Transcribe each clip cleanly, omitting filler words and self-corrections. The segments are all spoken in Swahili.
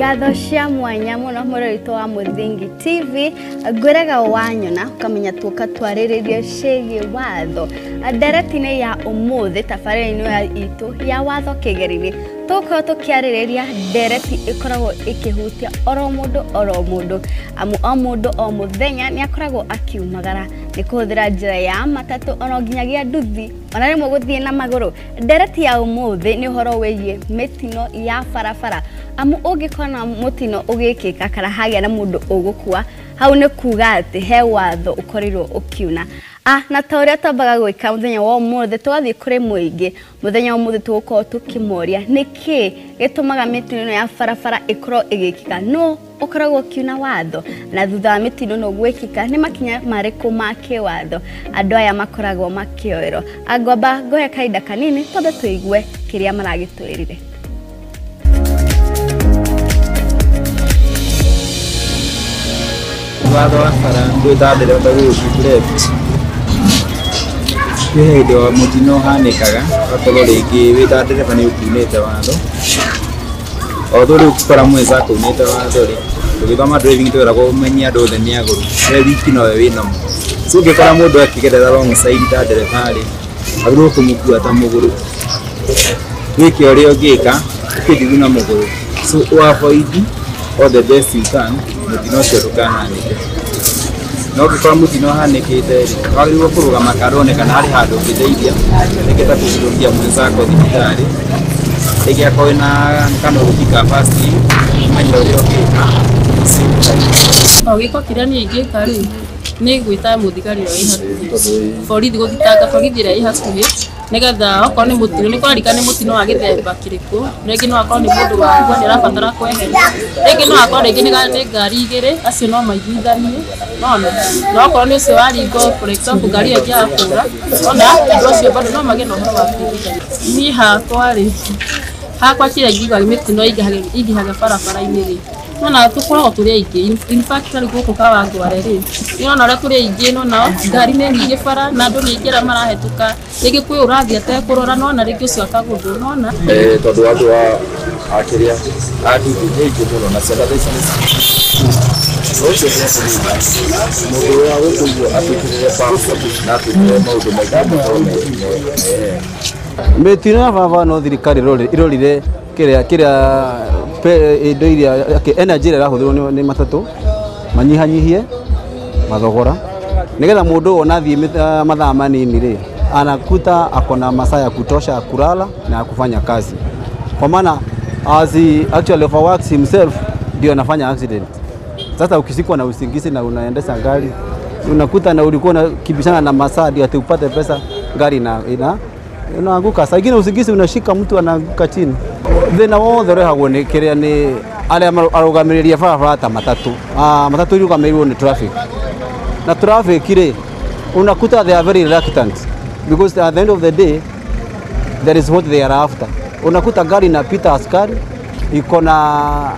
Ngatho cia mwanya muno murito wa Muthingi TV ngwiraga wanyona ukamenya tuka twariririe Ciigii Watho nderetine ya umuthi tabarira-ini ya itu ya Watho Kigeri-Ini tuko tukiaririria ndereti ikoragwo ikihutia oro mundu amu o mundu o muthenya ni akoragwo akiumagara ni kuhuthira njira ya matatu ono nginyagia nduthi ona rimwe guthie na maguru ndereti ya umuthi ni uhoro wigie mitino ya barabara amu ungikona mutino ugikika kana hagia na mundu ugukua hau ni kuga ati he watho ukorirwo ukiuna na tauria tambaga gwika muthenya wa umuthi twathie kuri muingi muthenya wa umuthi tuko tukimoria niki gitumaga mitino ya barabara ikoro igikika no ukoragwo kiuna watho na thutha wa mitino no gwikika ni makinya mariku make watho andu aya makoragwo makioero agomba ngoya kaida kanini tobe tuigue kiria maragitwirire Watho wa bara ngwithandire ndagu left Kihedo mutino hanikaga akorwo ringi withandire bani ukunite watho othuri ukora mweza kunite watho ri tugithoma driving twiragwo menya andu othe ni aguru we wiki no we wina mo so ngikora mundu akigerera wrong side ta dereva ri aguru kumukua ta muguru wiki ori ogika ukithithu na muguru so wa avoid all the best you can mutino cio tukahanike no gikora mutino hanikite ri wagirwo kurugama karone kana ari handu ngithaithia niketa kurukia mwenzako thibitari Ege kwa na kano rukika fasti manya uri okika Ogiko kirani igika ri ni gwita muthigari ro ihatu borithi guthitanga borithi ri ihatu nigetha okorwo ni mutino ni kwarika ni mutino wa githemba kiriku rigi no akorwo ni mundu wa ngwa ni arabatara kweheria rigi no akorwo rigi ni ngari igiri acio no maiguithanie no okorwo ni ucio wa ringo for example ngari ĩngĩ yakura ona andũ acio bado no magĩe na ũhoro wa kũiguithania ni hakwa ri hakwa kira ngiuga mitino ingihaga barabara-inĩ ri nona tukoragwo turi aingĩ in fact ari guku kawangware ri nona ria turi aingĩ nona ngari nĩ nyingĩ bara na andũ nĩ aingĩ marahĩtũka rĩngĩ kwĩ ũrathi atekurora nona rĩngĩ ũcio akagũthwo nona tondũ andũ akiria adudu aingĩ mũno na ciana ici mũndũ wa gũkũigua atũkĩrĩre passport na atũkĩrĩre maũndũ maingĩ mitino ya baba no thirikari irorire kiria indo iria energy ira rahuthirwo ni matatu manyihanyihie mathogora nigetha mundu ona thie mathaa manini ri anakuta akona masaa ya kutosha kulala na kufanya kazi kwa maana as he actually overworks himself ndio anafanya accident. Sasa ukisikwa na usingizi na unaendesha gari unakuta na ulikuwa unakibishana na masaa ndio upate pesa gari inaanguka saa ingine usingizi unashika mtu anaanguka chini thina wothe rehagwo ni kiria ni aria arugamiriria barabara ta matatu irugamirwo ni traffic na traffic ri unakuta they are very reluctant because at the end of the day that is what they are after. Unakuta gari inapita askari iko na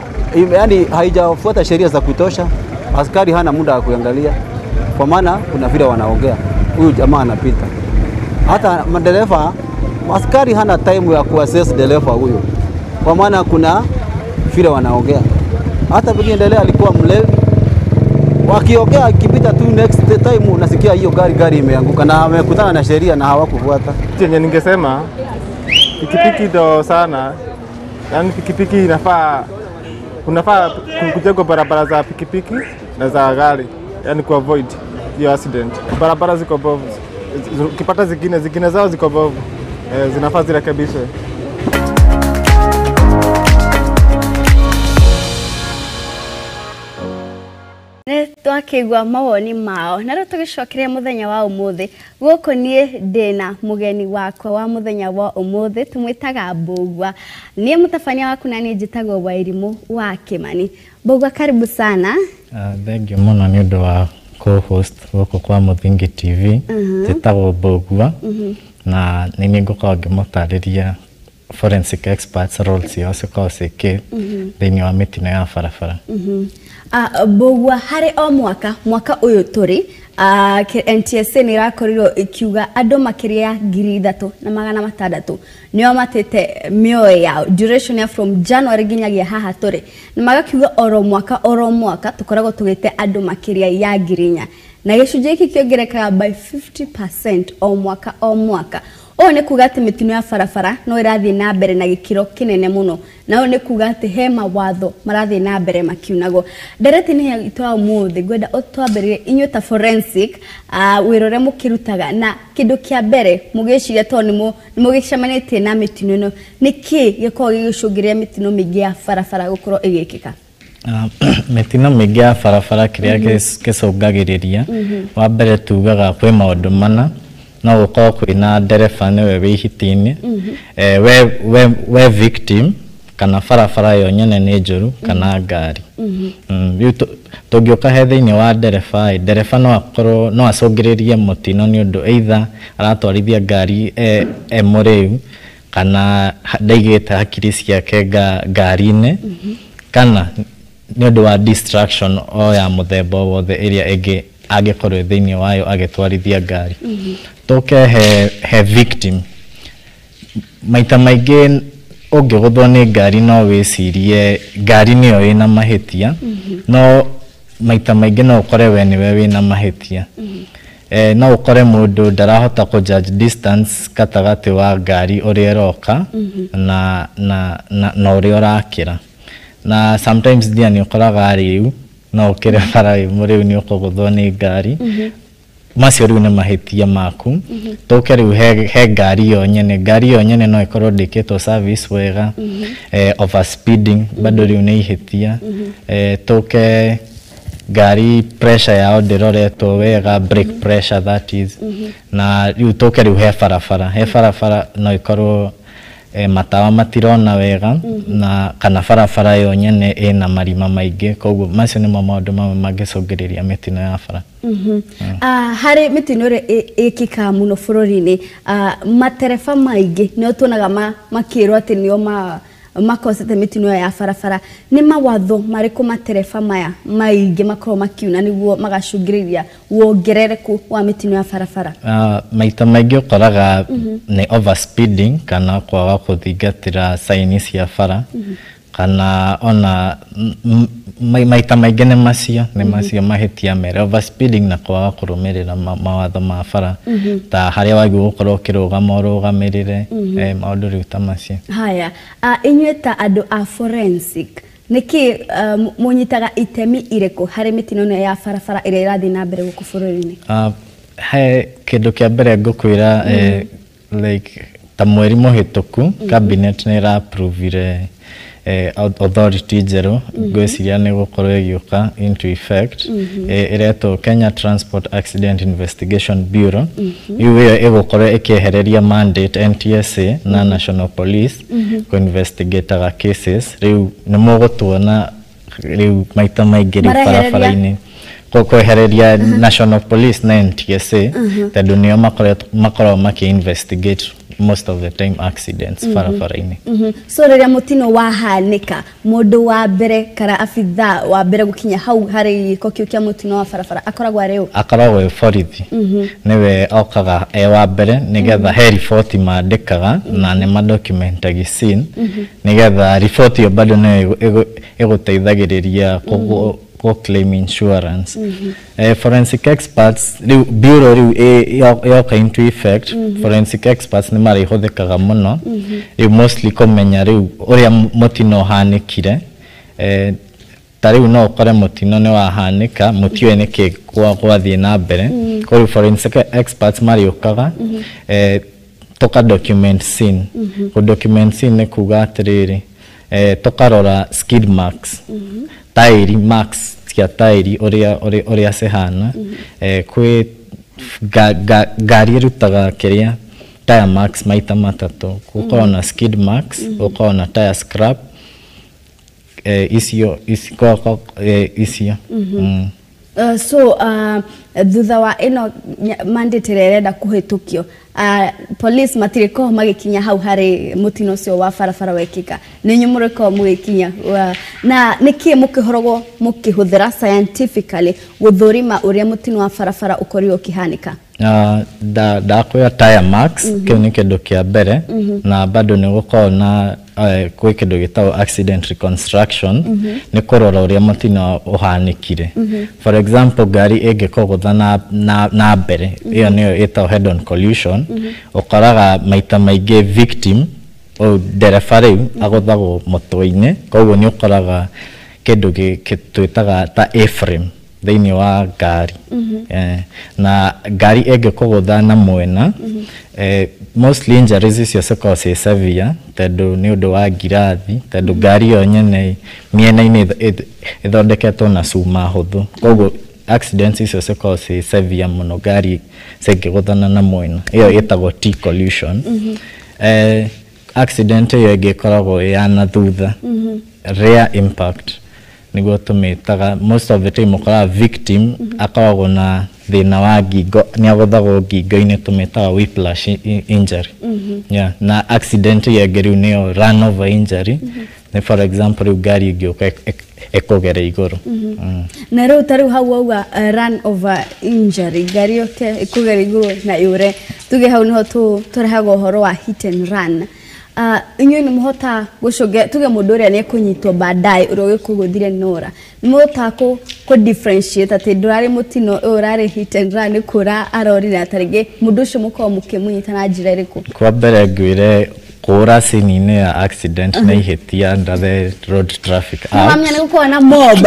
yani haijafuata sheria za kutosha, askari hana muda wa kuangalia kwa maana kuna vile wanaongea huyu jamaa anapita. Hata madereva askari hana time ya kuassess dereva huyo kwa maana kuna vile wanaongea. Hata pengine alikuwa mlevi wakiongea akipita tu next time unasikia hiyo gari imeanguka na amekutana na sheria na hawakufuata. Chenye ningesema pikipiki ndo sana, yani pikipiki unafaa kujengwa barabara za pikipiki na za gari, yani ku avoid hiyo accident. Barabara ziko bovu, ukipata zingine zao ziko bovu, zinafaa zirekebishwe. Twakigwa mawoni mao na rĩu tũgicokeria muthenya wa umuthi guku nie ndina mugeni wakwa wa muthenya wa umuthi tumwitaga Mbugua nie mutabania waku na nie njitagwo Wairimu wa Kimani. Mbugua karibu sana. Thank you muno ni undu wa co-host guku kwa Muthingi TV njitagwo Mbugua na nini ngukorwo ngimutariria forensic experts roles yao cikoragwo cikä thĩinĩ wa mĩtino ya barabara. Bogwa harĩ o mwaka ũyũ tũrĩ NTSA nĩ ĩrakorirwo ikiuga andũ makĩria ya 3,600 nĩo matĩte mĩoyo yao duration ya from January nginyagia haha tũrĩ na magakiuga oro mwaka tũkoragwo tũgĩte andũ makĩria ya 4,000 na gĩcunjĩ gĩkĩ kĩongerekaga by 50% o mwaka. O nĩ kuga atĩ mĩtino ya barabara no ĩrathiĩ na mbere na gĩkĩro kĩnene mũno na o nĩ kuga atĩ he mawatho marathiĩ na mbere makiunagwo. Nderetinĩ itũ ũmũthĩ ngwenda ũtwambĩrĩrie inyuĩ ta forensic wĩra ũrĩa mũkĩrutaga na kĩndũ kĩa mbere mũgĩciria tondũ nĩ mũgĩcemanĩtie na mĩtino ĩno nĩkĩ gĩkoragwo gĩgĩcũngĩrĩria mĩtino mĩingĩ ya barabara gũkorwo ĩgĩkĩka? Mĩtino mĩingĩ ya barabara kĩrĩa gĩcũngagĩrĩria wa mbere tugaga kwĩ maũndũ mana no gũkorwo kwĩna ndereba nĩwe wĩ ihiti-inĩ we victim kana barabara yo nyene nĩ njũru kana ngari. Tũngĩũka he thĩinĩ wa ndereba no acũngĩrĩrie mũtino nĩ ũndũ either aratwarithia ngari mũrĩu kana ndaigĩte hakiri ciake ngari-inĩ kana nĩ ũndũ wa distraction o ya mũthemba wothe ĩrĩa ĩngĩ angĩkorwo thĩinĩ wayo agĩtwarithia ngari. Tũke he victim maita maingĩ ũngĩgũthwo nĩ ngari no wĩcirie ngari nĩyo ĩna mahĩtia no maita maingĩ no ũkore we nĩwe wĩna mahĩtia. No ũkore mũndũ ndarahota kũjudge distance gatagatĩ wa ngari ũrĩa ĩroka na ũrĩa ũrakĩra na sometimes ndia nĩ ũkoraga rĩu no ũkĩre bara mũrĩu nĩ ũkũgũthwo nĩ ngari macio rĩu nĩ mahĩtia maku. Tũke rĩu he ngari yo nyene no ĩkorwo ndĩkĩtwo service wega overspeeding bado rĩu nĩ ihĩtia. Tũke ngari pressure yao ndĩroretwo wega brake pressure that is na rĩu tũke rĩu he barabara no ĩkorwo matawa matirona wega na kana barabara yo nyene ĩna marima maingĩ koguo macio nĩmo maũndũ mamwe mangĩcũngĩrĩria mĩtino ya bara. Harĩ mĩtino ĩrĩa ĩkĩkaga mũno bũrũri-inĩ matereba maingĩ nĩo tuonaga makĩrwo atĩ nĩo makosete mĩtino ya barabara. Nĩ mawatho marĩkũ matereba maya maingĩ makorwo makiuna nĩguo magacũngĩrĩria wongerereku wa mĩtino ya barabara? Maita maingĩ ũkoraga nĩ overspeeding kana kwaga kũthingatĩra saini cia bara kana ona maita maingĩ nĩ macio mahĩtia mere overspeeding na kwaga kũrũmĩrĩra mawatho ma bara ta harĩa wagĩrĩirwo gũkorwo ũkĩrũgama ũrũgamĩrĩre maũndũ rĩu ta macio. Haya, inyuĩ ta andũ a forensic nĩkĩ mũnyitaga itemi irĩkũ harĩ mĩtino ĩno ya barabara ĩrĩa ĩrathiĩ na mbere gũkũ bũrũri-inĩ? He kĩndũ kĩa mbere ngũkwĩra like ta mweri mũhĩtũku cabinet nĩ ĩra-approve authority njerũ ngwĩciria nĩ gũkorwo ĩgĩũka into effect ĩretwo Kenya Transport Accident Investigation Bureau. Rĩu ĩyo ĩgũkorwo ĩkĩehereria mandate NTSA na National Police kũ-investigateaga cases. Rĩu nĩ mũgũtuona rĩu maita maingĩ rĩu barabara-inĩ kwehereria National Police na NTSA tondũ nĩo makoragwo maki-investigate most of the time accidents barabara-inĩ. So rĩrĩa mũtino wahanĩka mũndũ wa mbere kana abithaa wa mbere gũkinya hau harĩ gĩko kĩu kĩa mũtino wa barabara akoragwo borithi nĩwe okaga wa mbere nĩgetha he riboti mandĩkaga na nĩ madokumentaga scene nĩgetha riboti ĩyo bado nĩyo ĩgũteithagĩrĩria claim insurance. Forensic experts bureau rĩu yoka into effect forensic experts nĩ marĩhũthĩkaga mũno rĩu mostly kũmenya rĩu ũrĩa mũtino ũhanĩkire. Ta rĩu no ũkore mũtino nĩ wahanĩka mũtiũĩ nĩkĩ gwathiĩ na mbere koguo forensic experts marĩũkaga tũka document scene. Document scene nĩ kuga atĩrĩrĩ tũkarora skid marks tairi marks cia tairi ũrĩa cihana kwĩ ngari ĩrutaga kĩrĩa tire marks maita matatũ gũkorwo na skid marks gũkorwo na tire scrap icio So thutha wa ino mandate rerenda kuhitukio police matiriko magikinya hau hari mutino cio wa farafara wekika ni nyumuriko mugikinya na niki mukihorogo mukihuthira scientifically guthurima uria mutino wa farafara ukorio kihanika da kwa tire marks kio ni kindu kia mbere na bado ni gukorwo na kwi kindu gitagwo accident reconstruction ni kurora uria mutino uhanikire for example gari ingikogotha na mbere iyo niyo itagwo head on collision ukoraga maita maingi victim o ndereba riu agothagwo mutwe-ini koguo ni ukoraga kindu gitwitaga ta A-frame thini wa gari na gari ingikogotha na mwena mostly injuries icio cikoragwo severe tondu ni undu wa ngirathi tondu gari yo nyene miena-ini ithondeketwo na cuma huthu koguo accidents icio cikoragwo severe muno gari cingigũthana na mwena iyo itagwo T collision accident iyo ingikoragwo ya na thutha rear impact niguo tumitaga most of the time ukora victim akoragwo na thina wa ngingo ni agothagwo ngingo-ini tumitaga whiplash injury yeah na accident ya gari niyo run over injury for example gari ingioka ekogere iguru na ro taru hau auga run over injury gari yoke ekogere iguru na yure tuge hau niho turehago horo wa hit and run inyo ni muhota gucoge tuge mundu uria ni kunyitwo badai uroge kuguthire nora ni muhota ko differentiate ati ndurari mutino urari hit and run kura arorire atarige mundu ucio muko mukimunyita na njira iriku kwa mbere ngwire kura sinine ya accident na ihetia under the road traffic act mamya ni gukorwo na mob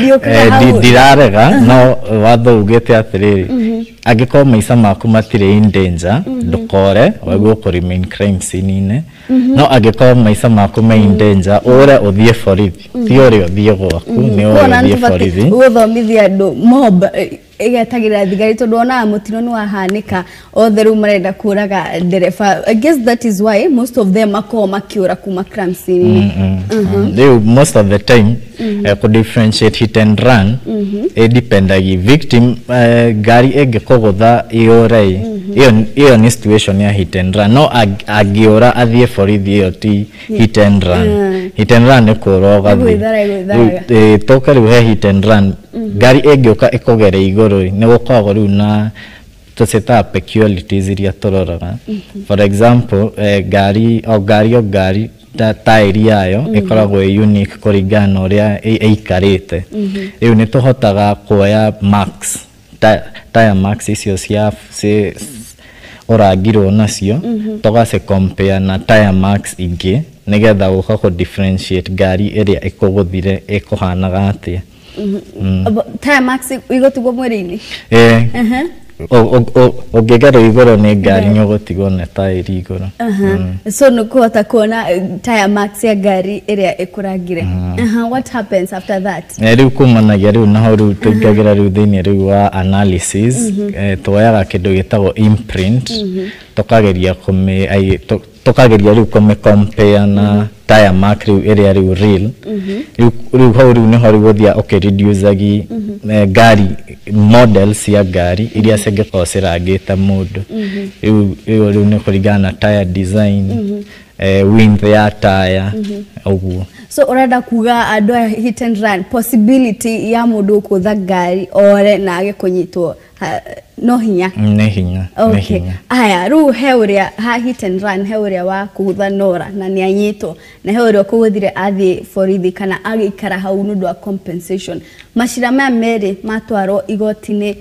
yokira hau dirarega no watho ugete atiriri agiko maisa maku matire in danger ndukore wagwo ku remain crime scene no agiko maisa maku me in danger ore uthie borithi ti ore uthie gwaku ni ore uthie borithi uthomithia andu mob igetagira thigari tondu ona mutino ni wahanika otheru marenda kuraga ndereba. I guess that is why most of them ako makiura kuma crime scene. They most of the time could differentiate hit and run. It dependagi victim gari egekogotha iorei iyo ni situation ya hit and run no agiora athie borithi iyo ti hit and run. Hit and run ekoroga toka riu hit and run gari egioka ekogere iguru ni gukoragwo riu na tuseta peculiarities iria turoraga. For example gari tairi yayo ikoragwo unique kuringana uria eikarite riu ni tuhotaga kuoya marks tire marks icio cia urangirwo nacio tugase compare na tire marks ingi nigetha guka ku differentiate gari iria ikuguthire ikuhanaga atia. Tire marks igotigwo mwiri-ini ogegaro igoro ni gari nyogotigwo na tairi igoro so nukuhota kuona tire marks ya gari iria ikurangire. What happens after that? Riu kumanagia riu naho riu tugagira riu thini riu wa analysis twoyaga kindu gitagwo imprint tukageria riu kume compare na tire mark riu iria riu real riu hau riu niho riu guthia reducagi gari models ya gari iria cingikorwo cirangite mundu riu ni kuringana na tire design width ya tire uguo. So urenda kuga andu hit and run possibility ya mundu kutha gari ore na age kunyitwo no hinya ni hinya. Okay aya ru heuria ha hit and run heuria wa kutha nora na ni anyito na heuria kuguthire athi borithi kana agikara hau nundu wa compensation mashira maya meri matwaro igoti-ini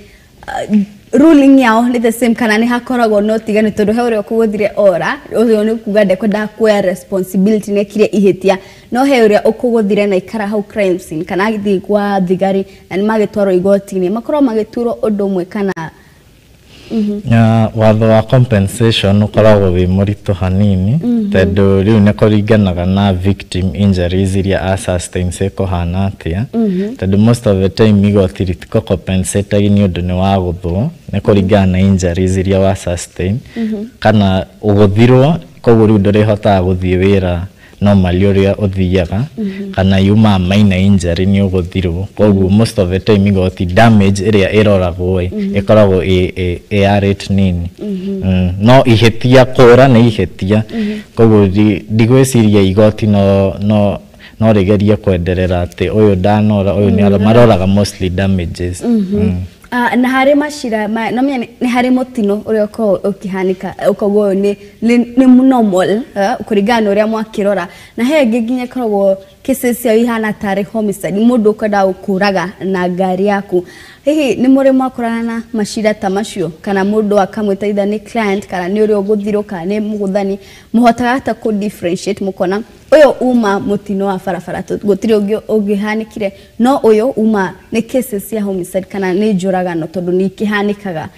ruling yao ni the same kana ni hakoragwo no tigane tondu heuria kuguthire ora uyo ni kuga ndekwenda kuya responsibility ne kire ihetia no heuria ukuguthire na ikara hau crime scene kana agithi kwa thigari na magitwaro igoti-ini makorwo magituro undu mwe kana watho wa compensation ukoragwo wi murito hanini tondu riu ni kuringanaga na victim injuries iria a sustain kuhana atia tondu most of the time igoti ritiko compensate ni undu ni wa guthwo ni kuringana na injuries iria wa sustain kana uguthirwo koguo riu ndurihotaga guthie wira normally uria uthiaga kana yuma minor injury ni uguthirwo koguo most of the time igoti damage area iroragwo ikoragwo a rate nini no ihetia kora na ihetia koguo ndigwiciria igoti no regeria kwenderera ati uyu danora uyu ni maroraga mostly damages na hari mashira no menya ni hari mutino uria ko ukihanika ukogo ni normal kurigana uria mwakirora na hege ginya korwo cases ya ihana tare homicide mundu ukada ukuraga na gari yaku hihi ni muri mwakorana na mashira ta macio kana mundu akamwita either ni client kana ni uria uguthiro kana ni muguthani muhotaga hata ku differentiate mukona uyo uma mutino wa farafara gutiri ugihanikire no uyo uma ni cases ya homicide kana ni njuragano tondu ni kihanikaga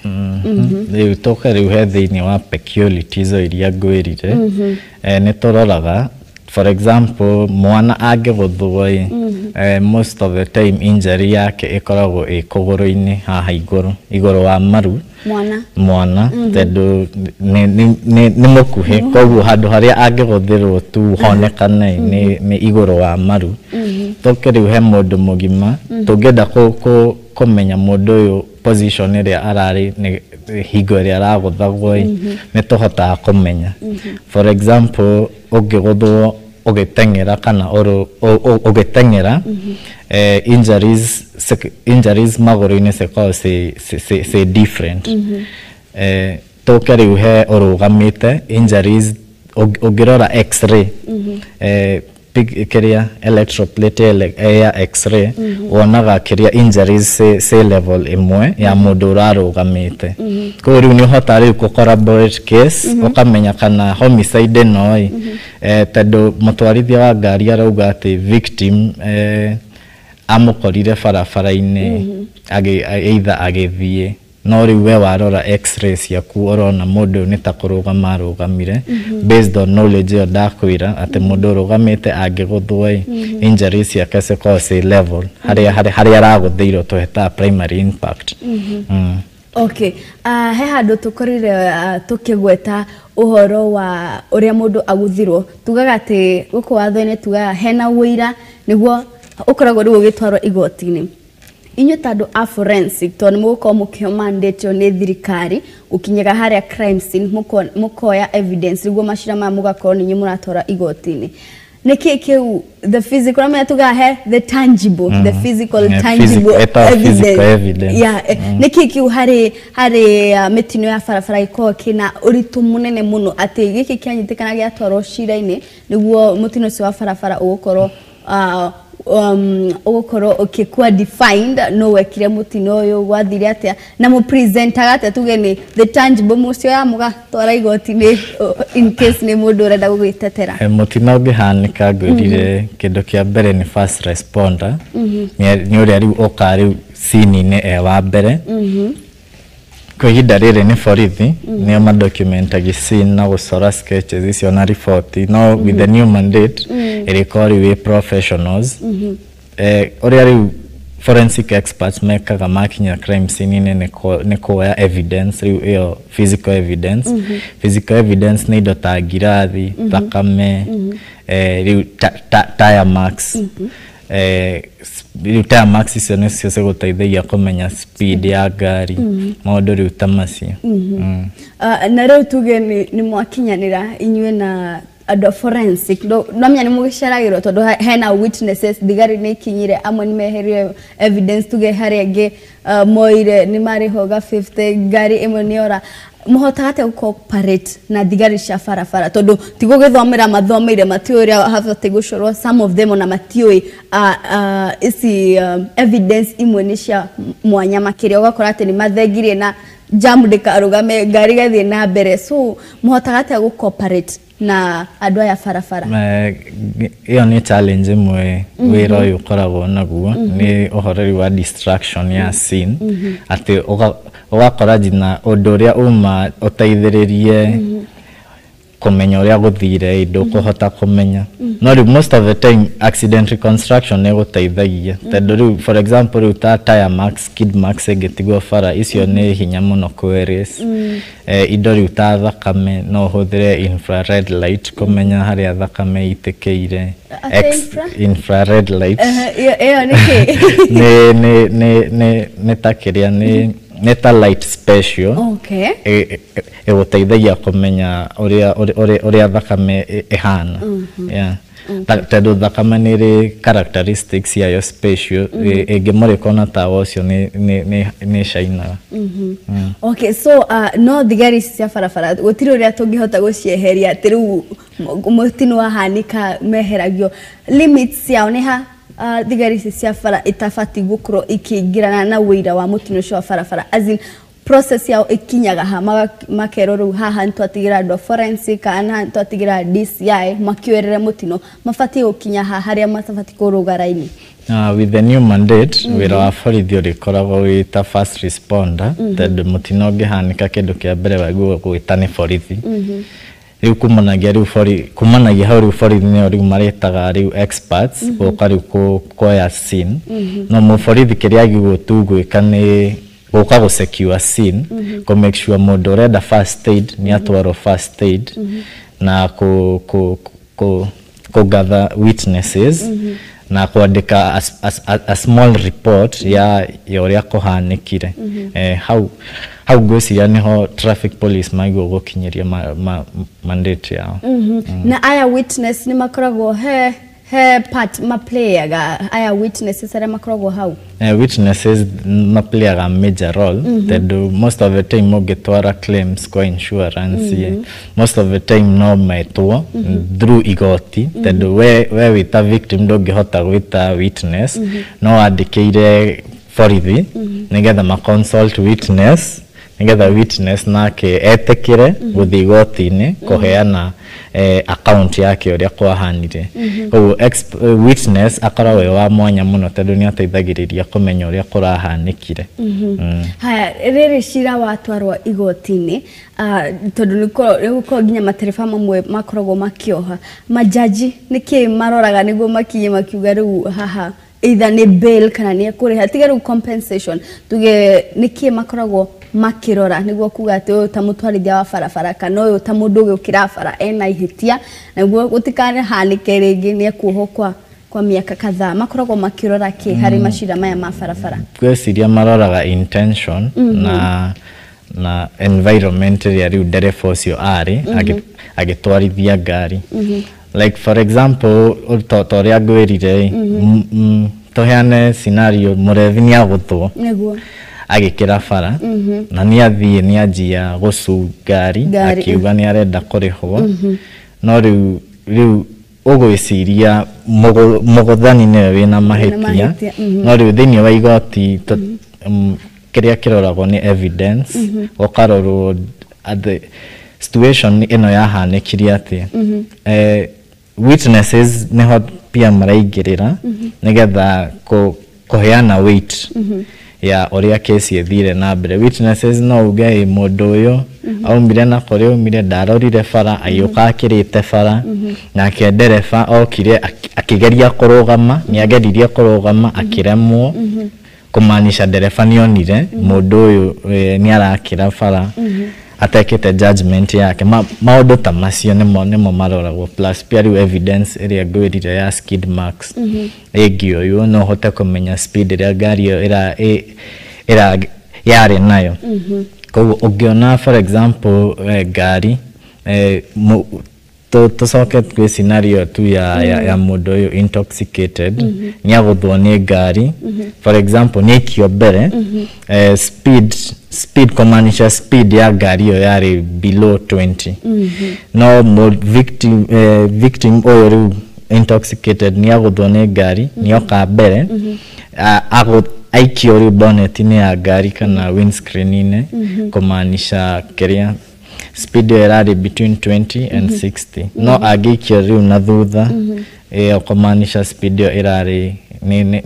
riu toka riu he thiini wa peculiarities iria ngwirire ni tororaga for example mwana angeguthwo most of the time injury yake ikoragwo kuguru-ini haha iguru wa maru mwana tondu ni mukuhi koguo handu haria angeguthirwo tu honekane ni iguru wa maru toke riu he mundu mugima tungenda kumenya mundu uyu position iria arari ni higo iria araguthagwo ni tuhotaga kumenya for example ungiguthwo ugitengera kana ugitengera injuries maguru-ini se different toke riu he urugamite injuries ugirora x-ray kiria electroplate ya x-ray wonaga kiria injuries se level imwe ya mundu urarugamite ko riu ni hota riu ku collaborate case ukamenya kana homicide no tondu mutwarithia wa ngari arauga ati victim amukorire barabara-ini either agithie no riu we warora x-rays yaku urona mundu ni ta kurugama arugamire based on knowledge yo ndakwira ati mundu urugamite angiguthwo injuries yake se cause level haria araguthirwo tuheta primary impact okay he handu tukorire tukigweta uhoro wa uria mundu aguthirwo tugaga ati guku watho-ini tugaga hena wira niguo ukoragwo riu ugitwarwo igoti-ini inyo tando a forensic to muko mukio mandate ni thirikari ukinyaga haria crime scene mukoya evidence riguo mashira ma mugakorwo ni muratora igoti-ini niki kiu the physical ama tuga he the tangible the physical tangible evidence yeah niki kiu hari mitino ya farafara iko kina uritu munene muno ati giki kyanyitikana gya toro shira-ini niguo mutino si wa farafara ugukorwo ugukoro ukikuwa defined no wekire mutino uyu gwathire atia na mu presenter gate tugeni the tangible mucio ya muga twara igoti-ini in case ni mundu urenda gugwitetera mutino ungihanika ngwirire kindu kia mbere ni first responder ni uria riu ukari scene-ini wa mbere kwa ihinda riri ni borithi nio madocumentaga scene na gucora sketches icio na report no with the new mandate irikori we professionals uria riu forensic experts mekaga makinya crime scene ni kuoya evidence riu iyo physical evidence ni indo ta ngirathi thakame riu tire marks tire marks icio nicio ciguteithagia kumenya speed ya ngari maundu riu ta macio na riu tuge ni mwakinyanira inywe na ado forensic no menya ni mugisharagirwo tondu hena witnesses thigari ni kinyire amwe ni meherie evidence tuge harege moire ni marihoga 50 ngari imwe niora muhotate cooperate na thigari cia farafara tondu tigo githomera mathomeire matioria have gucorwo some of them na matioi isi evidence imwe ni cia mwanya makiria ugakora ati ni mathengirie na jam ndikarugame ngari gathie na mbere so muhotate cooperate na andũ aya farafara iyo ni challenge imwe wira uyu ukoragwo naguo ni uhoreri wa distraction ya scene ati ugakora jina undu uria uma uteithiririe kumenya uria guthire ndukuhota kumenya no most of the time accident reconstruction ne guteithagia tondu for example uta tire marks skid marks egetigwo bara icio ne hinya muno kweres indo uta thakame no huthire infrared light kumenya haria thakame itekeire infrared light ne takiria ne ta light special guteithagia kumenya uria thakame ihana tondu thakame ni ri characteristics yayo special ingimurika na tawa ucio ni shainaga okay so no thigari cia barabara gutiri uria tungihota gucieheria ati riu mutino wahanika meheragio limits yao ni ha thigari cia bara itafati gukro ikingirana na wira wa mutino cio barabara as in process yao ikinyaga ha makeroro haha ntwatigira ndo forensic kana ntwatigira DCI makiwerere mutino mafati ukinya ha haria matafati kuruga raini with the new mandate wira wa borithi urikoragwo wita first responder tondu mutino ngihanika kindu kia mbere waguo gwita ni borithi riu kumanagia hau borithi ni riu maretaga riu experts goka riu kuoya scene no muborithi kiria giguo tu gwika ni goka go secure scene ko make sure mundu urenda first aid ni atwaro first aid na ko gather witnesses na kuandika a small report ya uria kuhanikire how gwiciria niho traffic police maigo gukinyiria mandate yao na aya witness ni makoragwo part ma player ga aya witnesses ara makoragwo how witnesses ma player a major role that most of the time mogetwara claims kwa insurance most of the time no metwo through igoti that where with a victim ndogihota gwita witness no andikire borithi nigetha ma consult witness nigetha witness nake etekire guthi igoti-ini kuheana account yake uria kwahanire witness akoragwo wa mwanya muno tondu ni ateithagiriria kumenya uria kurahanikire haya riri cira watwarwa igoti-ini tondu niko nginya matereba mamwe makoragwo makioha majaji niki maroraga niguo makinye makiuga riu haha either ni bail kana ni kuriha tiga riu compensation tuge niki makoragwo makirora niguo kuga ati uyu ta mutwarithia wa barabara kana uyu ta mundu ugukira bara ena ihitia niguo gutikane hanike ringi ni kuoho kwa miaka kadhaa makoragwo makirora ki hari mashira maya ma barabara gweciria maroraga intention na environment ya riu dereva ucio ari agitwarithia ngari like for example utoria ngwirire toheane scenario murevi ni aguthwo niguo agikira bara na ni athie ni anjia gucu ngari akiuga ni arenda kurihwo no riu ugwiciria muguthani niwe wina mahitia no riu thiini wa igoti kiria kiroragwo ni evidence ukarorwo at the situation ino yahanikire atia witnesses niho pia maraingirira nigetha kuheana weight ya oria case ethire na mbere witnesses no uge mundu uyu aumbire na kore umire ndarorire bara ayuka akirite bara na ke dereva okire akigeria kurugama ni ageririe kurugama akiremwo kumaanisha dereva nionire mundu uyu ni arakira bara atekete judgment yake maundu ta macio nimo maroragwo plus pia riu evidence area gwirire ya skid marks egio yo no hote kumenya speed ria ngari ira yari nayo ko ugiona for example ngari to socket kwa scenario tu ya mundu uyu intoxicated ni aguthwo ni ngari for example ni kiobere speed kumaanisha speed ya ngari yo yari below 20 no victim uyu riu intoxicated ni aguthwo ni ngari ni oka mbere aikio riu bonnet ni ya ngari kana windscreen ine kumaanisha kiria speed erari between 20 and 60 no agikio riu na thutha kumaanisha speed erari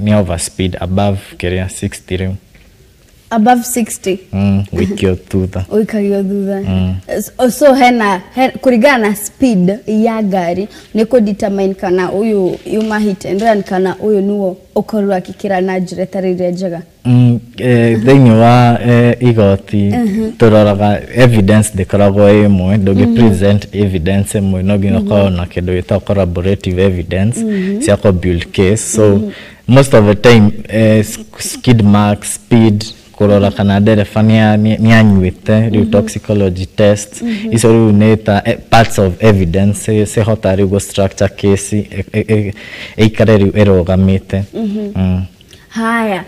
ni over speed above kiria 60 riu above 60 wikio thutha uikagio thutha so hena kurigana na speed ya gari ni ku determine kana uyu yuma hit and run kana uyu nuo ukorwa kikira na njira tarire njega thĩinĩ wa igoti tũroraga evidence ndĩkoragwo ĩmwe ndũngĩ present evidence ĩmwe no nginya ũkorwo na kĩndũ gĩtagwo collaborative evidence cia build case so most of the time skid mark speed kurora kana ndereba nĩ anyuĩte rĩu toxicology test icio rĩu nĩ parts of evidence cihota rĩu structure case ĩikare rĩu ĩrũgamĩte haya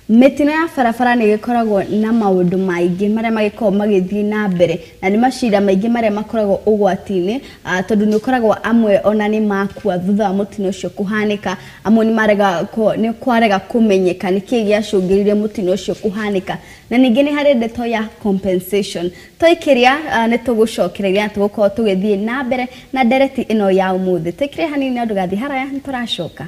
metino ya farafara ni gikoragwo na maundu maingi maria magikorwo magithii na mbere na ni mashira maingi maria makoragwo ugwatini tondu ni ukoragwo amwe ona ni makua thutha wa mutino ucio kuhanika amwe ni marega ni kwarega kumenyeka ni kii giacungiririe mutino ucio kuhanika na ningi ni hari ndeto ya compensation toikiria ni tugucokereria tugukorwo tugithii na mbere na ndereti ino ya umuthi tekiria hanini andu gathi haraya nituracoka.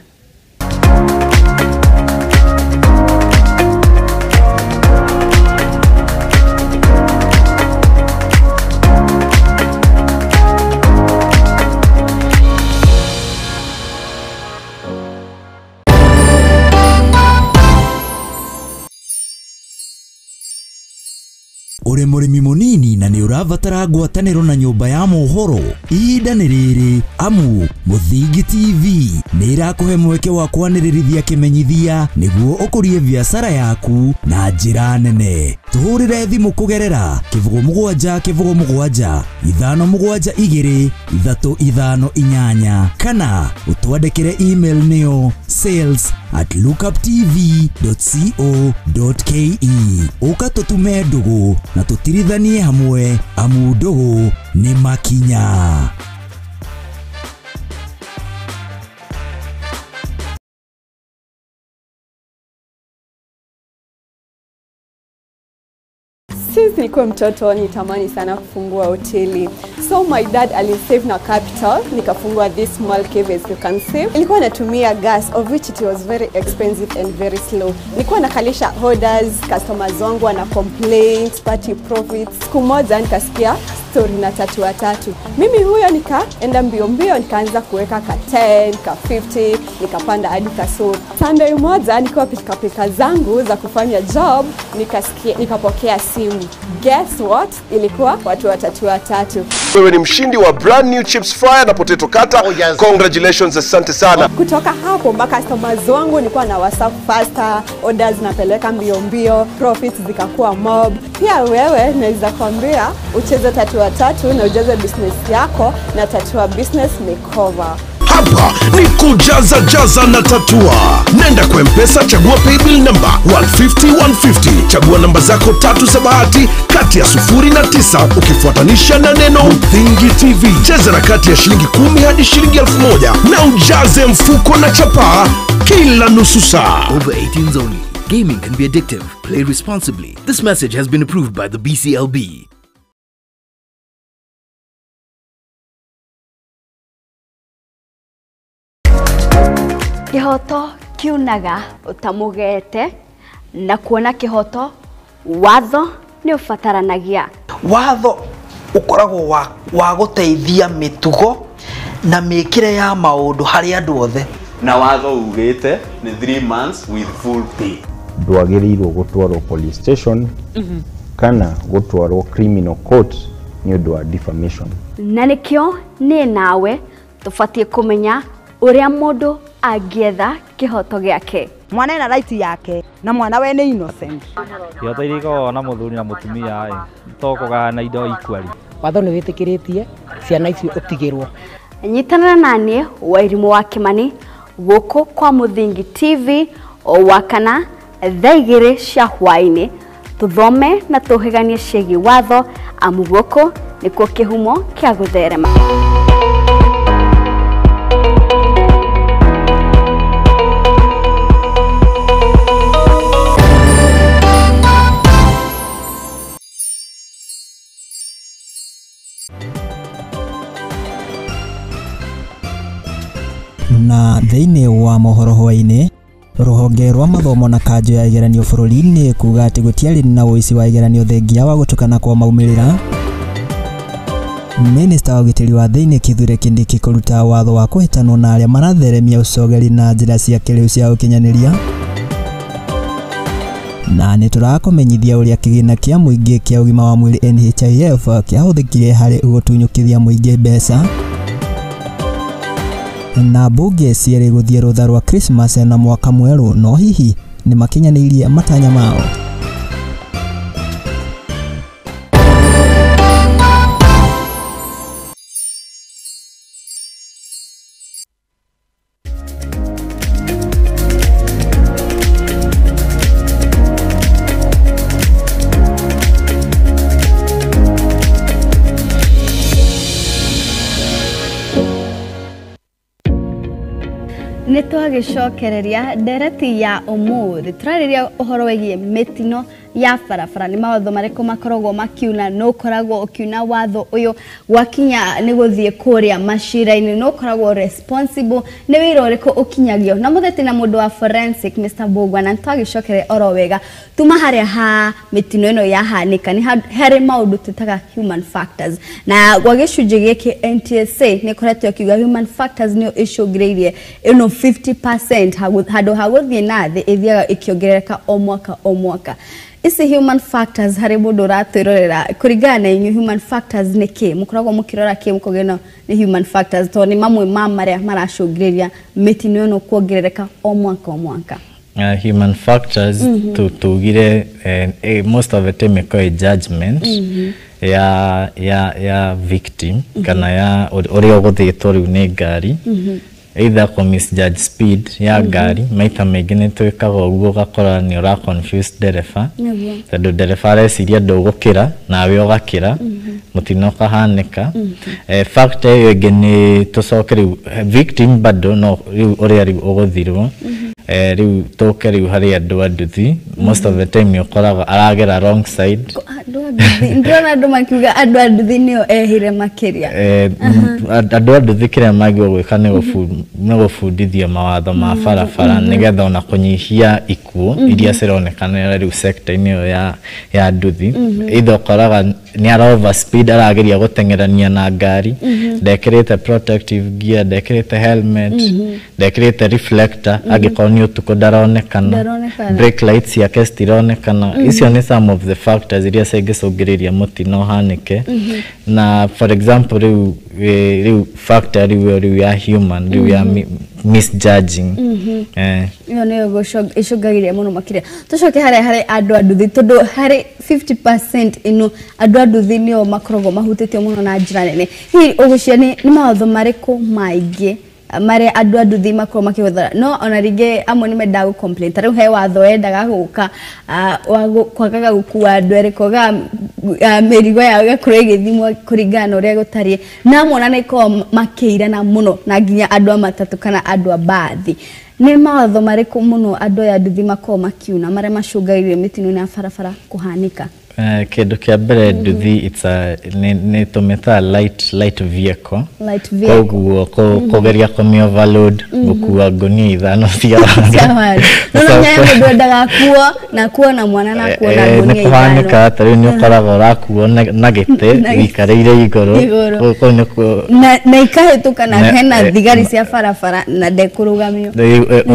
Uri murimi munini na ni uravatara ngwataniro na nyumba ya mohoro ihinda ni riri amu Muthingi TV ni irakuhe mweke wa kwanirithia kimenyithia niguo ukurie biashara yaku na njira nene. Tuhurire thimu kugerera kivugo mugwanja 572 kana utwandikire email niyo sales@lookuptv.co.ke ukatutume ndugu na tutirithanie hamwe amu ndugu ni makinya. Since nilikuwa mtoto nitamani sana kufungua hoteli. So my dad alisave na capital nikafungua this small cave as you can see. Nilikuwa natumia gas of which it was very expensive and very slow. Nilikuwa nakalisha orders, customers wangu wana complaints, party profits. Siku moja nikasikia story na tatu watatu. Mimi huyo nikaenda mbio nikaanza kuweka ka 10, ka 50, nikapanda hadi ka so. Sunday moja nilikuwa pika zangu za kufanya job, nikapokea simu. Guess what? Ilikuwa watu watatu. Wewe ni mshindi wa brand new chips fryer na potato cutter. Oh, yes. Congratulations, asante sana. Kutoka hapo customers wangu nilikuwa na WhatsApp faster, orders napeleka mbio, profits zikakuwa mob. Pia wewe naweza kuambia ucheze tatu watatu na ujaze business yako na tatua business makeover. Hapa ni kujaza na tatua. Nenda kwa M-Pesa, chagua paybill number 150 chagua namba zako 3 za bahati kati ya 0 na 9 ukifuatanisha na neno Muthingi TV. Cheza na kati ya shilingi 10 hadi shilingi 1000 na ujaze mfuko na chapa kila nusu saa. Over 18s only. Gaming can be addictive. Play responsibly. This message has been approved by the BCLB. Kihoto kiunaga utamugete na kuona kihoto watho ni ufataranagia. Watho ukoragwo wa guteithia mitugo na mikire ya maundu hari andu othe. Na watho ugite ni 3 months with full pay. Ndwagĩrĩirwo gũtwarwo police station kana gũtwarwo criminal court ni ũndũ wa defamation. Na nikio ni nawe tufatie kumenya uria mundu agietha kihoto giake. Mwana ena right yake na mwana we ni innocent. Kihoto iriko na muthuri na mutumia tokogana na indo equally. Watho ni witikiritie ciana icio utigirwo. Nyitana nani Wairimu wa Kimani guku kwa Muthingi TV o wakana thaigire cia hwaini tuthome na tuhiganie Ciigii Watho amu guku nikuo kihumo kia gutherema. Na thĩinĩ wa mohoro hwainĩ Ruhonge rwa mathomo na kanjo ya igeranio bũrũri-inĩ kuga atĩ gũtiarĩ na ũici wa igeranio thengia wa gũtukana kwa maumĩrĩra. Minista wa ũgitĩri wa thĩinĩ Kithure Kindiki kũruta watho wa kũhĩtanwo na arĩa maratheremia ũcogeri na njĩra cia kĩrĩu cia ũkinyanĩria. Na nĩ tũrakũmenyithia ũrĩa kĩgĩna kĩa mũingĩ kĩa ũgima wa mwĩrĩ NHIF kĩahũthĩkire harĩ gũtunyũkithia mũingĩ mbeca. Na mbunge cierĩ gũthiĩ rũtha rwa Christmas na mwaka mwerũ, no hihi nĩ makinyanĩirie matanya mao. Nitwagicokereria ndereti ya umuthi turariria uhoro wigie mitino ya barabara ni mawatho mariko makoragwo makiuna no koragwo ukiuna watho uyu wakinya ni guthie kuria mashira-ini no koragwo responsible ni wira uriko ukinyagio na mutheti na mundu wa forensic Mr. Bogwa na twagicokere oro wega tuma haria ha mitino ino ya hanika ni hari maundu tutaga human factors na gwa gicunji giki NTSA ni koretwo kiuga human factors ni icungiriirie ino 50% hado haguthie nathi ithiaga ikiongerereka o mwaka. Isi human factors hari mundu ratwirorera kuringana na inyu human factors ni ki mukoragwo mukirora ki mukogena ni human factors to ni mamwe maria maracungiriria mitino no kuongerereka o mwaka. Human factors tugire most of the time a judgment ya victim kana ya ori ogothitwo riu ni ngari either misjudge speed ya gari maita maingi ni twikaga uguo gakora ni ora confuse dereva tondu dereva areciria ndugukira nawe ugakira mutino kahanika factor iyo ingi ni tucokere victim bado no riu uria riu uguthirwo riu toke riu hari andu anduthi most of the time yokoraga aragera wrong side ndona andu makiuga andu anduthi nio ehire makiria andu anduthi kiria magio gwika ni gufundithia mawatho ma barabara nigetha ona kunyihia ikuo iria cironekana riu sector-ini ya anduthi itho koraga ni ara overspeed arageria gutengerania na ngari ndekirite protective gear ndekirite helmet ndekirite reflector agikorwo ni utuko ndaronekana brake lights yake citironekana icio ni some of the factors iria cingicungiriria mutino hanike na for example riu factor riu ya human riu ya misjudging iyo ni icungagiria muno makiria tucoke hari andu anduthi tondu hari 50% ino andu anduthi nio makoragwo mahutitio muno na njira nene hihi ugucia ni mawatho mariku maingi mari andu anduthi makorwo makihũthĩra no ona ringi amwe ni mendaga complain tariu he watho endaga guka kwagaga gukua andu erikoga mirigo yao gakorwo igithimwo kuringana na uria gutarie na mona ni ko makiirana muno na nginya andu amatatu kana andu abathi ni mawatho mariku muno andu ya nduthi makorwo makiuna maria macungagirire mitino na barabara kuhanika Kindu kia mbere nduthi it's a ni tumeta light vehicle koguo kugeria kumi overload gukua ngunia ithano cia wari no nyaya mundu endaga kuo na mwana na kuo na ngunia ni kuhanika tari ni ukoraga urakuo na gite wikareire iguru na ikahituka na hena thigari cia barabara na ndekurugamio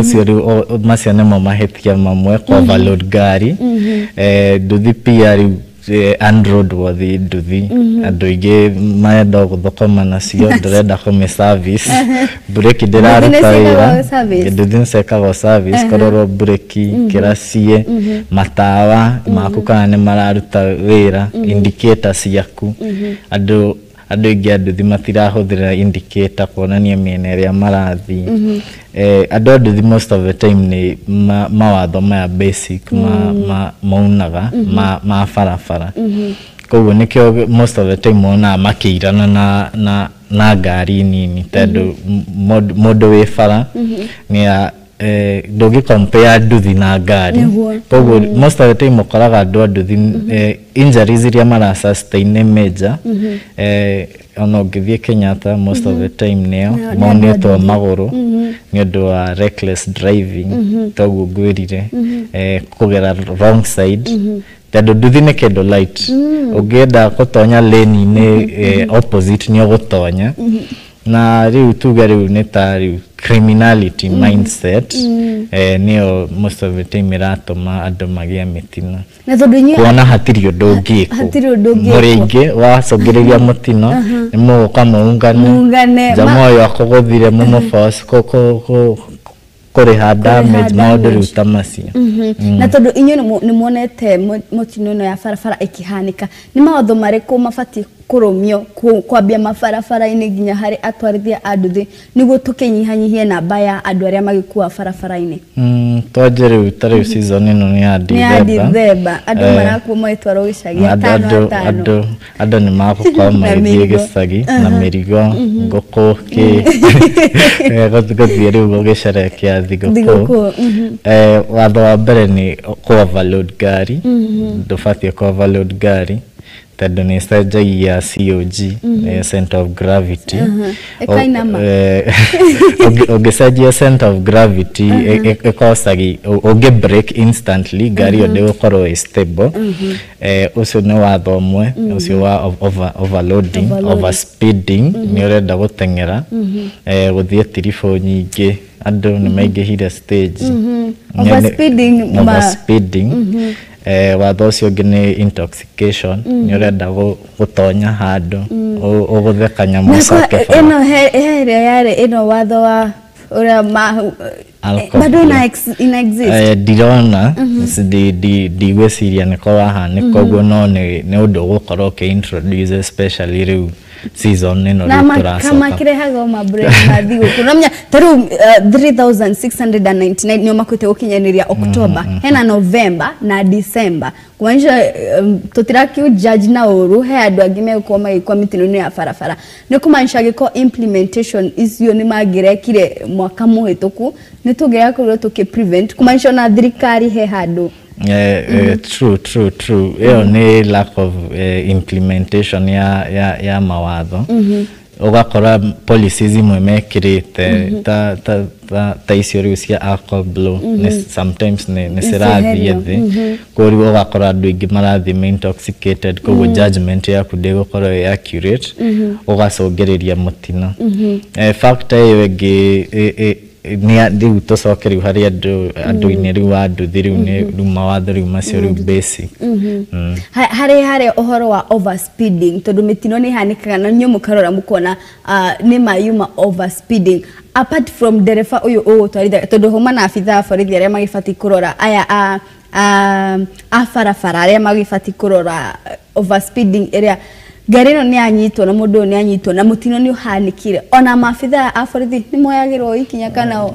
ucio riu macio nimo mahitia mamwe kwa overload ngari nduthi pia riu android wathi nduthi andu ingi marenda guthokoma nacio ndirenda kume service breki ndiraruta wira nduthi nicekagwo service kororwo breki kiracie matawa maku kana ni mararuta wira indicator ciaku andu ingi anduthi matirahuthira indicator kuonania miena iria marathi andu most of the time ni mawatho maya basic maunaga ma barabara koguo nikio most of the time mona makiirana na ngari nini tondu mundu wi bara ni dogi compare nduthi na ngari koguo most of the time ukoraga andu nduthi injuries iria mara sustain major ona ngithie Kenyatta most of the time neo monetwo maguru ni undu wa reckless driving toguo ngwirire kugera wrong side tado nduthi ni kendo light ugienda gutonya lane ni opposite ni ugutonya na riu tuga riu ni ta riu criminality mindset nio most of the time iratuma andu magia mitino na tondu inyu kuona hatiri undu ngiko muringi wacogereria mutino ni muguka muungane jamoyo akuguthire mumufos kuriha damage maundu riu ta macio na tondu inyu ni muonete mutino no ya farafara ikihanika ni mautho mariku mabati kurumio kwambia mabarabara-ini nginya hari atwarithia anduthi niguo tukinyihanyihie namba ya andu aria magikua barabara-ini twajire utari season ino ni Dithemba andu marakua maitwaro gicagi 5 andu ni makukwa magithie gicagi na mirigo nguku ki guthie riu gugicerekea thigũkũ watho wa mbere ni ku overload ngari ndũbatie ku overload ngari tondu ni cenjagia COG center of gravity ugicenjia center of gravity ikosagi ugi break instantly ngari yo ndigukorwo stable ucio ni watho umwe ucio wa overloading overspeeding ni urenda gutengera guthie tirifo nyingi andu ni maingihire stage overspeeding watho ucio ngi ni intoxication ni urenda gutonya handu uguthe kanyamũ coke ino watho wa ura bado ina exist dirona digweciria niko wahanĩka ũguo no nĩ ũndũ ũgũkorwo ũkĩ-introduce especially rĩu season ino rĩu kama kirehaga mabre na thigũkũ namenya taru 3699 nio makwite gukinyaniria October hena November na December kuanisha tutiraki judge na uru he andu angi megukwa magikwa mitino ni ya barabara ni kumanisha giko implementation icio ni magirekire mwaka muhituku ni tugira kurwo tuki prevent kumanisha na thirikari he handu true iyo ni lack of implementation ya mawatho ugakora policies imwe mekirite ta icio riu cia alcohol blow sometimes ni cirathie thi koguo ugakora andu aingi marathie intoxicated koguo judgment yaku ndigukorwo accurate ugacogereria mutino factor iyo ingi ni riu tucoke riu hari andu-ini riu anduthi riu ni riu mawatho riu macio riu basic hari uhoro wa overspeeding tondu mitino ni hanikaga na nyu mukarora mukona ni mayuma overspeeding apart from dereva uyu ugutwarithia tondu huma na abitha borithi aria magibati kurora aya a barabara aria magibati kurora overspeeding area gari no ni anyitwo na mundu ni anyitwo na mutino ni uhanikire ona mafitha a borithi ni moyagirwo ikinya kana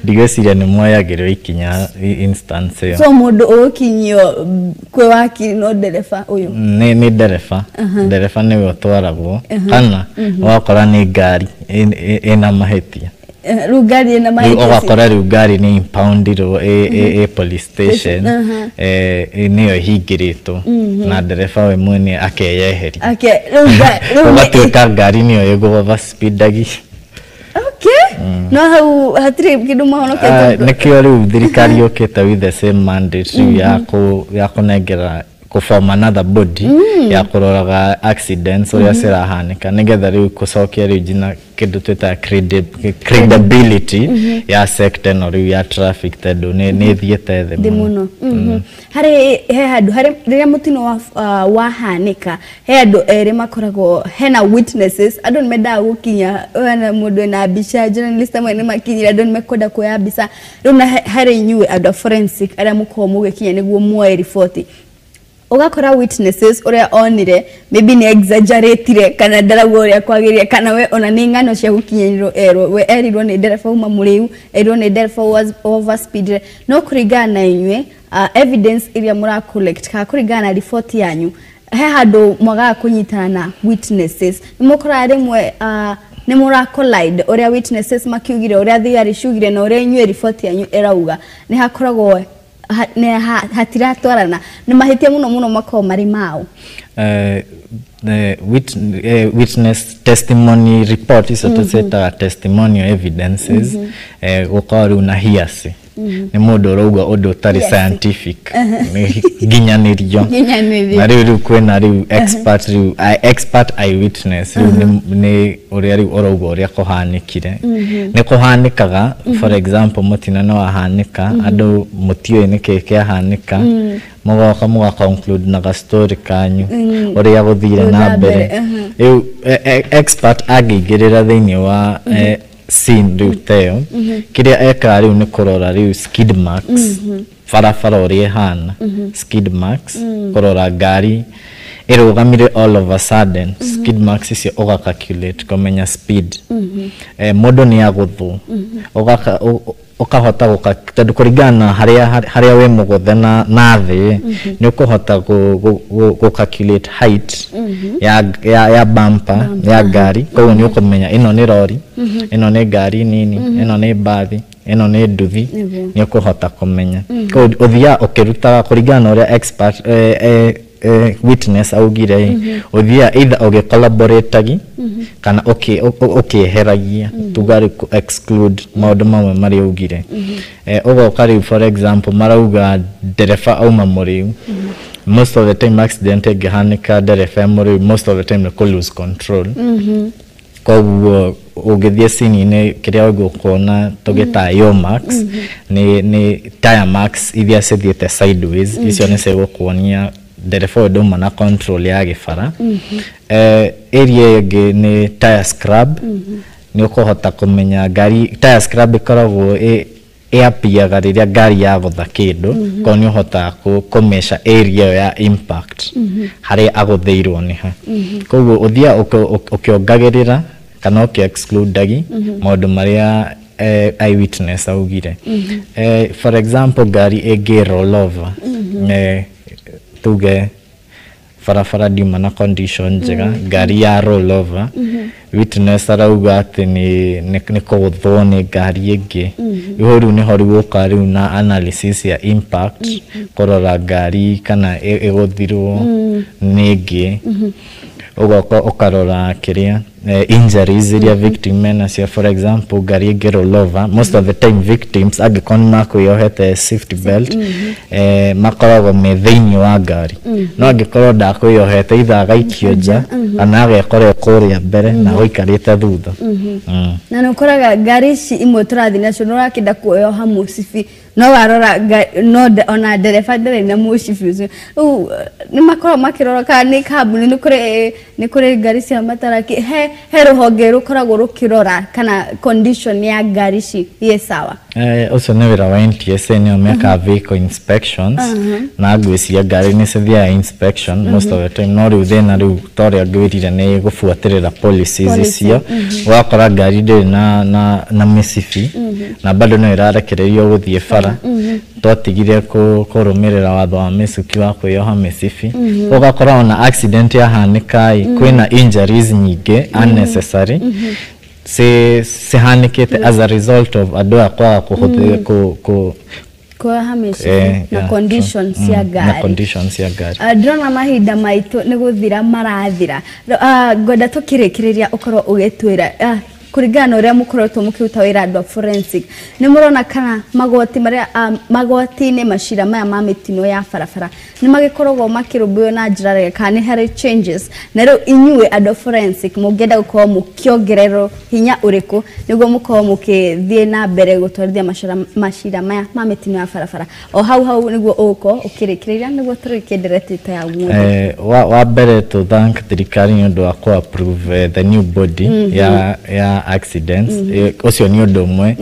digweciria ni moyagirwo ikinya instance yo so mundu ukinyio kwe waki no dereva uyu ni dereva ni utwaragwo kana wakora ni ngari ina mahetia rugari na mai ugakora rugari ni impoundirwo police station niyo hingiritwo na dereva we mwene akeyeheri ugatuika ngari niyo iguoverspeedagi no hau hatiri kindu mahonokete nikio riu thirikari yukite with the same mandate ya kunengera kuform another body ya kuroraga accidents uria cirahanika nigetha riu kucokia riu jina kindu twita credibility ya sector no riu ya traffic tondu ni thiete the muno hari he handu hari riria mutino wahanika he andu eri makoragwo hena witnesses andu ni mendaga gukinya na mundu na bica journalist amwe ni makinyira andu ni mekoda kuya bica riu na hari nyue andu forensic aria muko mugikinya niguo muoe report ugakora witnesses uria onire maybe ni exaggerate kana ndaraguo uria kwagiria kana we ona ni ngano cia gukinyaniro we erirwo ni dereva uma muriu erirwo ni dereva overspeed no kurigana na inywe evidence iria mura collect ka kurigana na report yanyu he handu mwaga kunyitana na witnesses nimukora rimwe nĩ mũra collide ũrĩa witnesses makiugire ũrĩa thigari ciugire na ũrĩa inyuĩ riboti yanyu ĩrauga nĩ hakoragwo hatiratwarana nĩ mahĩtia mũno makao marĩ mao the witness testimony report is to say testimonial evidences gũkorwo na hearsay nĩ mũndũ ũrauga ũndũ ũtarĩ scientific nginyanĩrio na rĩu kwĩna rĩu expert eyewitness rĩu nĩ ũrĩa rĩu ũrauga ũrĩa kũhanĩkire nĩ kũhanĩkaga for example mũtino nĩ wahanĩka andũ mũtiũĩ nĩkĩ kĩahanĩka mũgoka mũgaconclude na gastori kanyu ũrĩa gũthire na mbere rĩu expert angĩingĩrĩra thĩinĩ wa scene rĩu teo kĩrĩa ekaga rĩu nĩ kũrora rĩu skid marks barabara ũrĩa ĩhana skid marks kũrora ngari ĩrũgamire all of a sudden skid marks icio ũgacalculate kũmenya speed mũndũ nĩ agũthwo ukahota tondũ kũringana harĩa we mũgũthe na thĩ nĩ ũkũhota gũ-calculate height ya bumper ya ngari koguo nĩ ũkũmenya ĩno nĩ lori ĩno nĩ ngari nini ĩno nĩ mbathi ĩno nĩ nduthi nĩ ũkũhota kũmenya koguo ũthiaga ũkĩrutaga kũringana ũrĩa expert witness augire ũthiaga either ũgĩ-collaborate kana ũkĩeheragia tugari exclude maũndũ mamwe marĩa augire ũgoka rĩu for example marauga ndereba auma mũrĩu most of the time accident ĩngĩhanĩka ndereba mũrĩu most of the time nĩ lose control koguo ũgĩthiĩ scene-inĩ kĩrĩa ũgũkona tũgĩta yaw marks nĩ tire marks iria cithiĩte sideways icio nĩ cigũkuonia ndereba ũyũ ndauma na control ya gĩbara area ĩngĩ nĩ tire scrub nĩ ũkũhota kũmenya ngari tire scrub ĩkoragwo ĩapiaga rĩrĩa ngari yagũtha kĩndũ koguo nĩ ũhotaga kũmeca area ya impact harĩa agũthĩirwo nĩ ha koguo ũthiaga ũkĩongagĩrĩra kana ũkĩ-exclude maũndũ marĩa eyewitness augire for example ngari ĩngĩ roll over tuge barabara ndiuma na condition njega ngari ya roll over witness arauga atĩ nĩ kũgũthwo nĩ ngari ĩngĩ rĩu nĩho rĩgũka rĩu na analysis ya impact kũrora ngari kana ĩgũthirwo nĩ ĩngĩ ugoka ukarora kĩrĩa injuries iria victim menacio for example ngari ĩngĩ roll over most of the time victims angĩkorwo nĩmakwĩyohete safety belt makoragwo me thĩinĩ wa ngari no angĩkorwo ndakwĩyohete either agaikio nja kana agekora kũrĩa mbere na gũikarĩte thutha na nĩ ũkoraga ngari ici imwe tũrathiĩ nacio nĩũrakĩenda kuoyoha mũcibi no warora no ona ndereba ndarĩ na mũcibi ũcio rĩu nĩmakoragwo makĩrora kana nĩ kambuni nĩ kũrĩ ngari cia mataraki he rũhonge rũkoragwo rũkĩrora kana condition ya ngari ici ĩ sawa ũcio nĩ wĩra wa NTSA nĩo mekaga vehicle inspections na ngwĩciria ngari nĩ cithiaga inspection most of the time no rĩu thĩna rĩu ta ũrĩa ngwĩrire nĩ gũbuatĩrĩra policies icio ũgakora ngari ndĩrĩ na mĩcibi na bado no ĩrarekererio gũthiĩ bara twatigire kũrũmĩrĩra watho wa mĩcuki wa kwĩyoha mĩcibi ũgakora ona accident yahanĩka kwĩna injuries nyingĩ unnecessary cihanĩkĩte as a result of andũ aya kwaga kũhũthĩra kuoha mĩcibi na conditions cia ngari ndĩrona mahinda maitũ nĩ gũthira marathira ngwenda tũkĩrĩkĩrĩria ũkorwo ũgĩtwĩra kũringana na ũrĩa mũkoretwo mũkĩruta wĩra andũ a forensic nĩ mũrona kana magoti-inĩ macira maya ma mĩtino ya barabara nĩ magĩkoragwo makĩrũmbũiyo na njĩra rĩega kana nĩ harĩ changes na rĩu inyuĩ andũ a forensic mũngĩenda gũkorwo mũkĩongererwo hinya ũrĩkũ nĩguo mũkorwo mũkĩthiĩ na mbere gũtwarithia macira maya ma mĩtino ya barabara o hau nĩguo ũgũkorwo ũkĩrĩkĩrĩria nĩguo tũrĩkie nderetete ya mũndũ wa mbere to thank thirikari nĩ ũndũ wa kũ-approve the new body ya accidents ũcio nĩ ũndũ ũmwe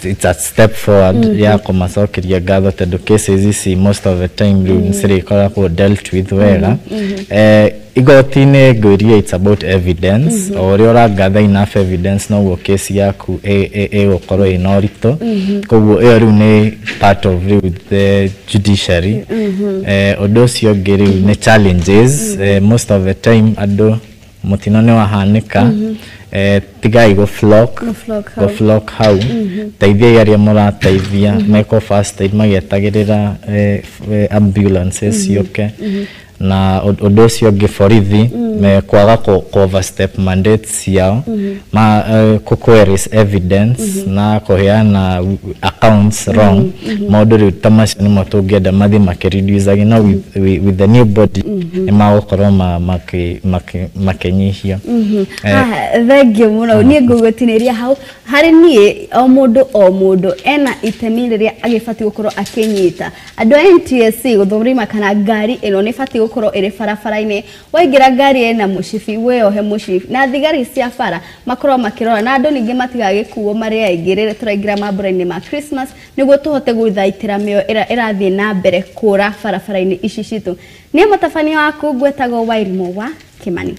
it's a step forward ya kũmacokeria ngatho tondũ cases ici most of the time rĩu nĩcirĩkoragwo dealt with wega igoti-inĩ ngwĩria it's about evidence o ũrĩa ũrangatha enough evidence noguo case yaku ĩgũkorwo ĩna ũritũ koguo ĩyo rĩu nĩ part of the judiciary ũndũ ũcio ũngĩ rĩu nĩ challenges most of the time andũ mũtino nĩ wahanĩka tigai go flock hau teithia aria mũrateithia meko first aid magĩetagĩrĩra ambulances yoke na ũndũ ũcio ũngĩ borithi kwaga overstep mandates yao queries evidence na kũheana accounts wrong maũndũ rĩu ta macio nĩmo tũngĩenda mathiĩ makĩreducage no with the new body nĩmagũkorwo makĩnyihio. Thengiũ mũno niĩ ngũgũtinĩria hau harĩ niĩ o mũndũ ena itemi rĩrĩa agĩbatiĩ gũkorwo akĩnyita andũ a NTSC gũthũrima kana ngari ĩno nĩ batiĩ gũkorwo ĩrĩ barabara-inĩ waingĩra ngari ĩna mũcibi wĩyohe mũcibi na thigari cia bara makorwo makĩrora na andũ ningĩ matigagĩkuo marĩ aingĩ rĩrĩa tũraingĩra mambura-inĩ ma Christmas nĩguo tũhote gũthaitĩra mĩoyo ĩrĩa ĩrathiĩ na mbere kũra barabara-inĩ ici citũ. Nĩ mũtabania waku ngwetagwo Wairimu wa Kimani.